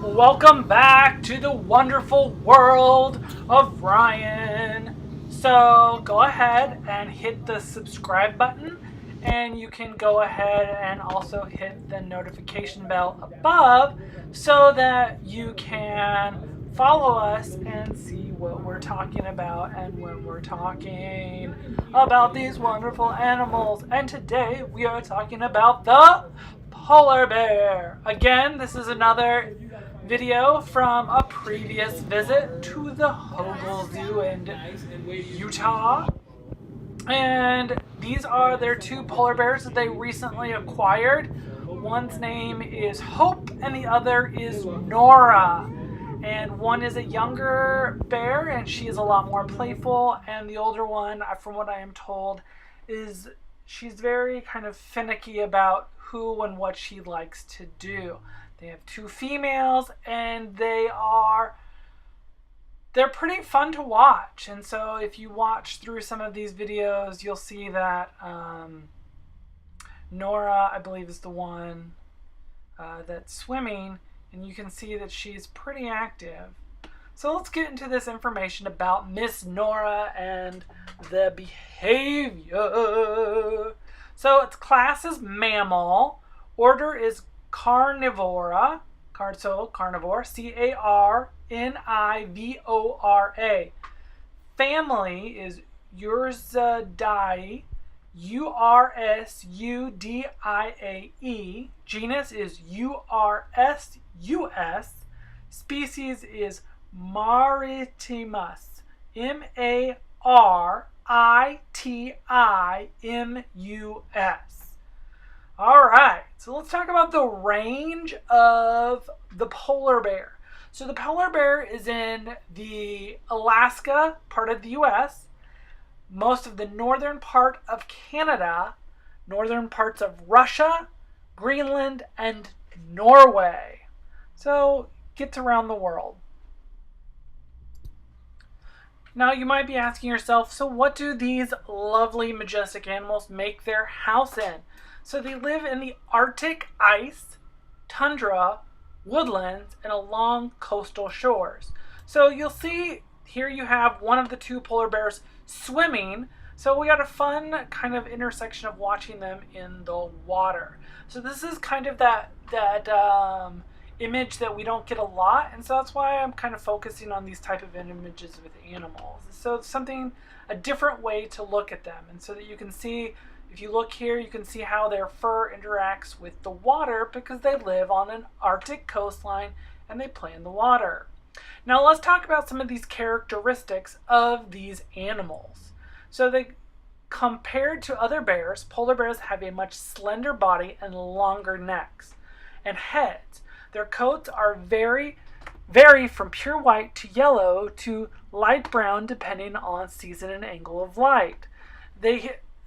Welcome back to the wonderful world of Ryan. So go ahead and hit the subscribe button, and you can go ahead and also hit the notification bell above so that you can follow us and see what we're talking about and when we're talking about these wonderful animals. And today we are talking about the polar bear. Again, this is another video from a previous visit to the Hogle Zoo in Utah. And these are their two polar bears that they recently acquired. One's name is Hope and the other is Nora. And one is a younger bear and she is a lot more playful. And the older one, from what I am told, she's very kind of finicky about who and what she likes to do. They have two females and they're pretty fun to watch. And so if you watch through some of these videos, you'll see that Nora, I believe, is the one that's swimming, and you can see that she's pretty active. So let's get into this information about Miss Nora and the behavior. So its class is mammal. Order is Carnivora. Carnivore. Carnivora. Family is Ursidae. Ursudiae. Genus is Ursus. Species is Maritimus. Maritimus. All right, so let's talk about the range of the polar bear. So the polar bear is in the Alaska part of the U.S., most of the northern part of Canada, northern parts of Russia, Greenland, and Norway. So gets around the world. Now you might be asking yourself, so what do these lovely, majestic animals make their house in? So they live in the Arctic ice, tundra, woodlands, and along coastal shores. So you'll see here you have one of the two polar bears swimming. So we got a fun kind of intersection of watching them in the water. So this is kind of that image that we don't get a lot, and so that's why I'm kind of focusing on these type of images with animals. So it's a different way to look at them, and so that you can see, if you look here, you can see how their fur interacts with the water because they live on an Arctic coastline and they play in the water. Now let's talk about some of these characteristics of these animals. So compared to other bears, polar bears have a much slender body and longer necks and heads. Their coats are vary from pure white to yellow to light brown depending on season and angle of light.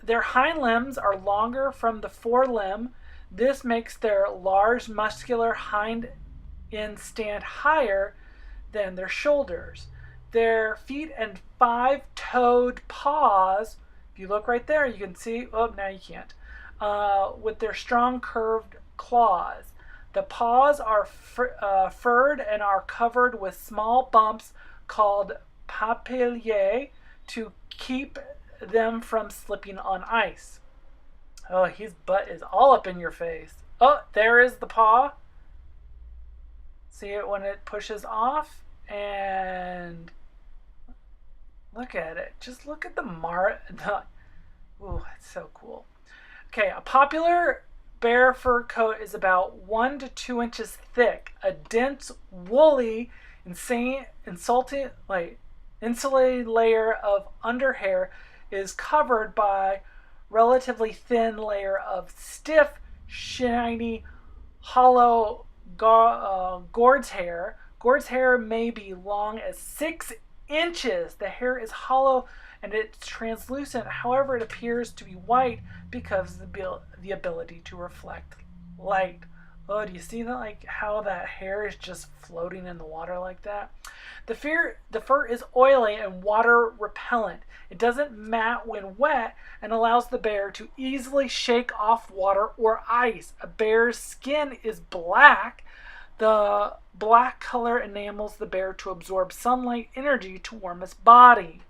Their hind limbs are longer from the forelimb. This makes their large muscular hind end stand higher than their shoulders. Their feet and five-toed paws, if you look right there, you can see, now you can't, with their strong curved claws. The paws are furred and are covered with small bumps called papillae to keep them from slipping on ice. Oh, his butt is all up in your face. Oh, there is the paw. See it when it pushes off, and look at it. Just look at ooh, it's so cool. Okay, a popular bear fur coat is about 1 to 2 inches thick. A dense, woolly, insulated layer of underhair is covered by relatively thin layer of stiff, shiny, hollow gourds hair. Gourds hair may be long as 6 inches. The hair is hollow and it's translucent. However, it appears to be white because of the ability to reflect light. Oh, do you see that? Like how that hair is just floating in the water like that? The fur is oily and water repellent. It doesn't mat when wet and allows the bear to easily shake off water or ice. A bear's skin is black. The black color enables the bear to absorb sunlight energy to warm its body.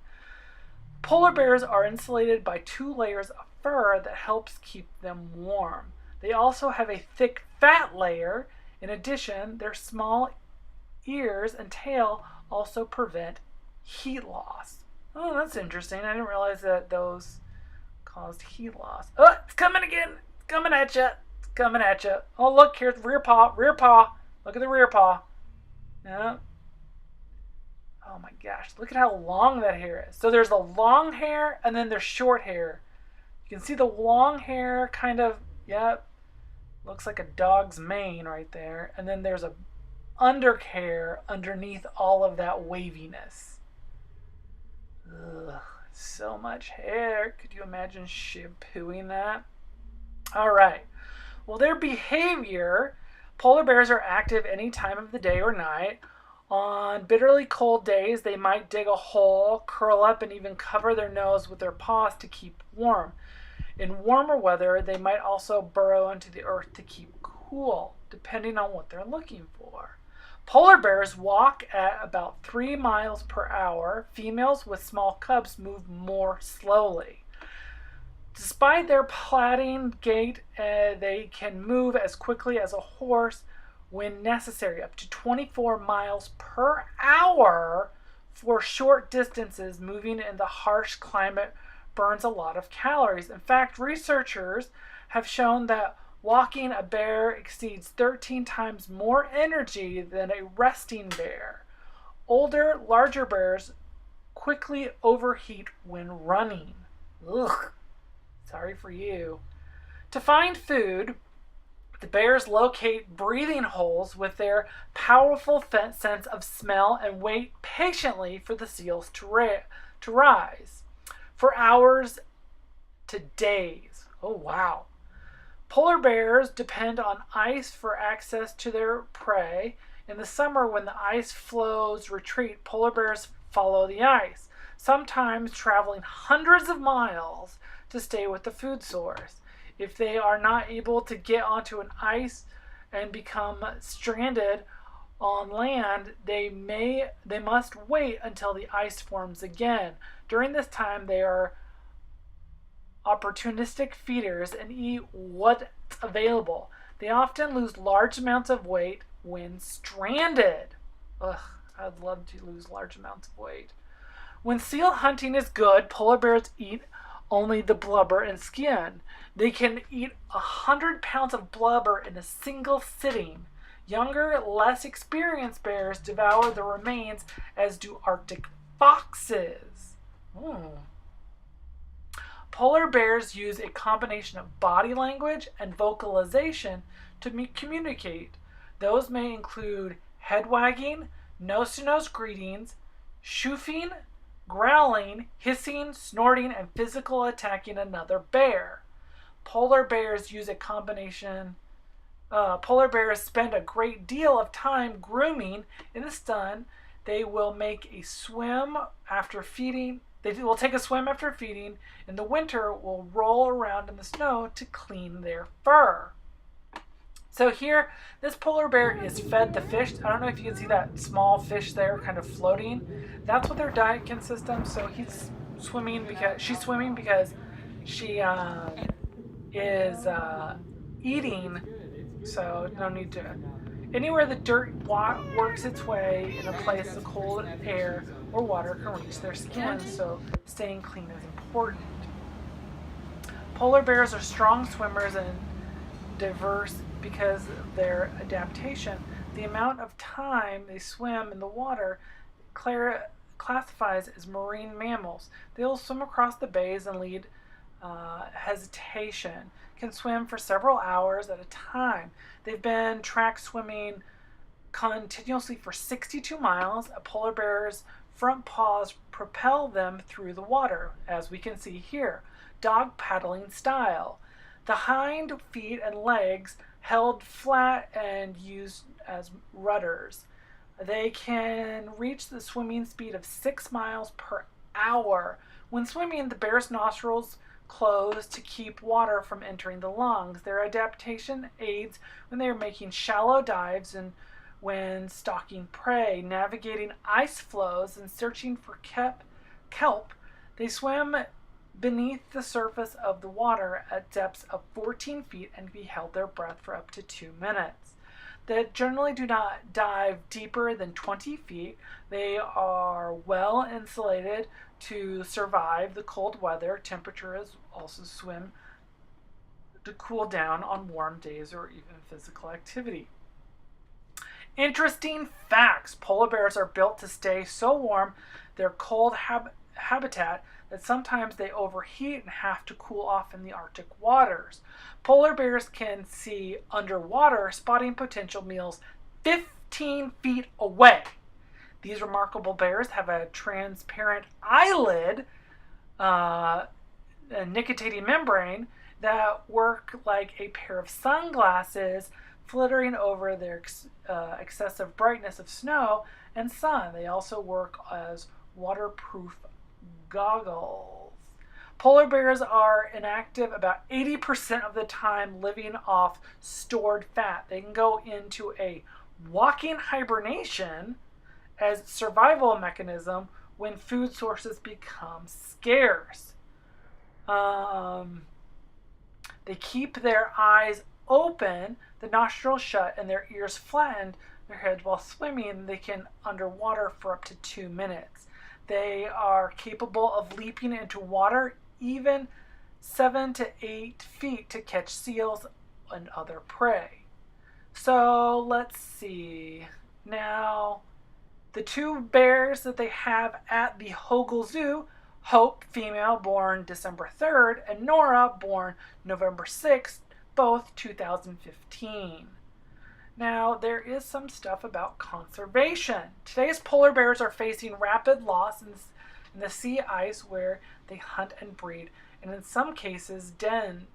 Polar bears are insulated by 2 layers of fur that helps keep them warm. They also have a thick fat layer. In addition, their small ears and tail also prevent heat loss. Oh, that's interesting. I didn't realize that those caused heat loss. Oh, it's coming again. It's coming at you. It's coming at you. Oh, look, here's the rear paw. Rear paw. Look at the rear paw. Yeah. Oh my gosh, look at how long that hair is. So there's the long hair and then there's short hair. You can see the long hair kind of, yep, looks like a dog's mane right there. And then there's a underhair underneath all of that waviness. Ugh, so much hair. Could you imagine shampooing that? All right. Well, their behavior, polar bears are active any time of the day or night. On bitterly cold days, they might dig a hole, curl up, and even cover their nose with their paws to keep warm. In warmer weather, they might also burrow into the earth to keep cool, depending on what they're looking for. Polar bears walk at about 3 miles per hour. Females with small cubs move more slowly. Despite their plodding gait, they can move as quickly as a horse when necessary, up to 24 miles per hour for short distances. Moving in the harsh climate burns a lot of calories. In fact, researchers have shown that walking a bear exceeds 13 times more energy than a resting bear. Older, larger bears quickly overheat when running. Ugh, sorry for you. To find food, the bears locate breathing holes with their powerful sense of smell and wait patiently for the seals to rise. For hours to days. Oh, wow. Polar bears depend on ice for access to their prey. In the summer, when the ice floes retreat, polar bears follow the ice, sometimes traveling hundreds of miles to stay with the food source. If they are not able to get onto an ice and become stranded on land, they must wait until the ice forms again. During this time, they are opportunistic feeders and eat what's available. They often lose large amounts of weight when stranded. Ugh, I'd love to lose large amounts of weight. When seal hunting is good, polar bears eat only the blubber and skin. They can eat 100 pounds of blubber in a single sitting. Younger, less experienced bears devour the remains, as do Arctic foxes. Polar bears use a combination of body language and vocalization to communicate. Those may include head wagging, nose-to-nose greetings, shoofing, growling, hissing, snorting, and physical attacking another bear. Polar bears spend a great deal of time grooming in the sun. They will make a swim after feeding. They will take a swim after feeding. In the winter, will roll around in the snow to clean their fur. So here, this polar bear is fed the fish. I don't know if you can see that small fish there kind of floating. That's what their diet consists of. So she's swimming because she is eating. So no need to. Anywhere the dirt works its way in a place the cold air or water can reach their skin, so staying clean is important. Polar bears are strong swimmers and diverse because of their adaptation. The amount of time they swim in the water classifies as marine mammals. They will swim across the bays and lead hesitation, can swim for several hours at a time. They've been tracked swimming continuously for 62 miles. A polar bear's front paws propel them through the water, as we can see here, dog paddling style. The hind feet and legs held flat and used as rudders. They can reach the swimming speed of 6 miles per hour. When swimming, the bear's nostrils close to keep water from entering the lungs. Their adaptation aids when they are making shallow dives and when stalking prey, navigating ice floes, and searching for kelp. They swim beneath the surface of the water at depths of 14 feet and can hold their breath for up to 2 minutes. They generally do not dive deeper than 20 feet. They are well insulated to survive the cold weather. Temperatures also swim to cool down on warm days or even physical activity. Interesting facts. Polar bears are built to stay so warm their cold habitat that sometimes they overheat and have to cool off in the Arctic waters. Polar bears can see underwater, spotting potential meals 15 feet away. These remarkable bears have a transparent eyelid, a nictitating membrane that work like a pair of sunglasses flittering over their excessive brightness of snow and sun. They also work as waterproof goggles. Polar bears are inactive about 80% of the time, living off stored fat. They can go into a walking hibernation as a survival mechanism when food sources become scarce. They keep their eyes open, the nostrils shut, and their ears flattened, their heads while swimming. They can underwater for up to 2 minutes. They are capable of leaping into water even 7 to 8 feet to catch seals and other prey. So let's see. Now, the 2 bears that they have at the Hogle Zoo, Hope, female, born December 3rd, and Nora, born November 6th, both 2015. Now, there is some stuff about conservation. Today's polar bears are facing rapid loss in the sea ice where they hunt and breed, and in some cases, dens.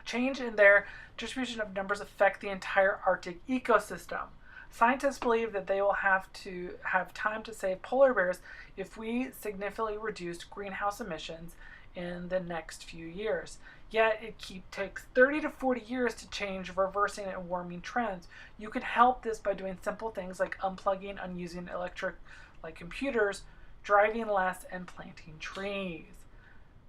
Change in their distribution of numbers affect the entire Arctic ecosystem. Scientists believe that they will have to have time to save polar bears if we significantly reduce greenhouse emissions in the next few years. Yet it takes 30 to 40 years to change reversing and warming trends. You can help this by doing simple things like unplugging and using electric like computers, driving less, and planting trees.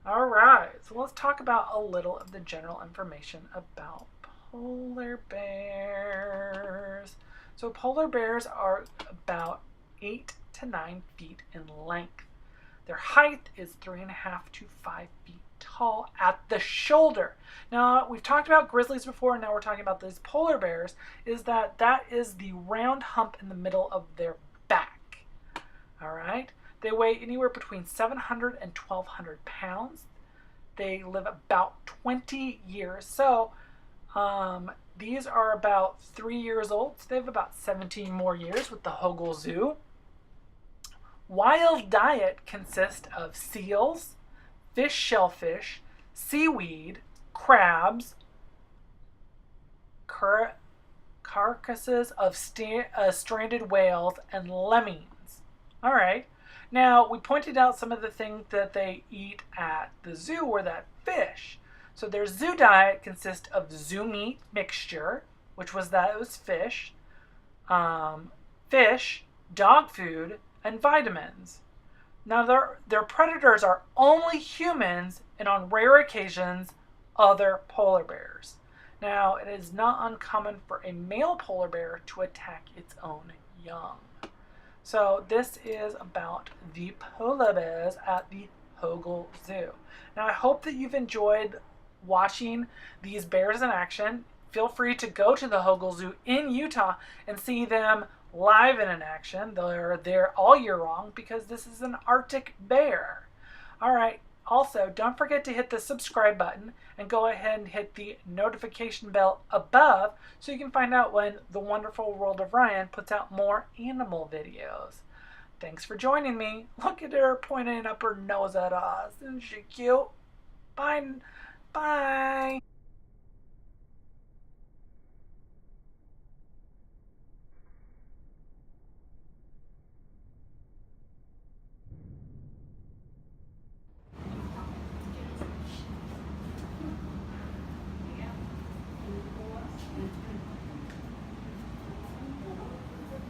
All right, so let's talk about a little of the general information about polar bears. So polar bears are about 8 to 9 feet in length. Their height is 3.5 to 5 feet tall at the shoulder. Now, we've talked about grizzlies before, and now we're talking about these polar bears, is that is the round hump in the middle of their back. All right? They weigh anywhere between 700 and 1,200 pounds. They live about 20 years. So, these are about 3 years old. So they have about 17 more years with the Hogle Zoo. Wild diet consists of seals, fish, shellfish, seaweed, crabs, carcasses of stranded whales, and lemmings. All right. Now, we pointed out some of the things that they eat at the zoo were that fish. So their zoo diet consists of zoo meat mixture, which was those fish, dog food, and vitamins. Now, their predators are only humans and, on rare occasions, other polar bears. Now, it is not uncommon for a male polar bear to attack its own young. So this is about the polar bears at the Hogle Zoo. Now, I hope that you've enjoyed watching these bears in action. Feel free to go to the Hogle Zoo in Utah and see them live and in action. They're there all year long because this is an Arctic bear. All right. Also, don't forget to hit the subscribe button and go ahead and hit the notification bell above so you can find out when The Wonderful World of Ryan puts out more animal videos. Thanks for joining me. Look at her pointing up her nose at us. Isn't she cute? Bye. Bye.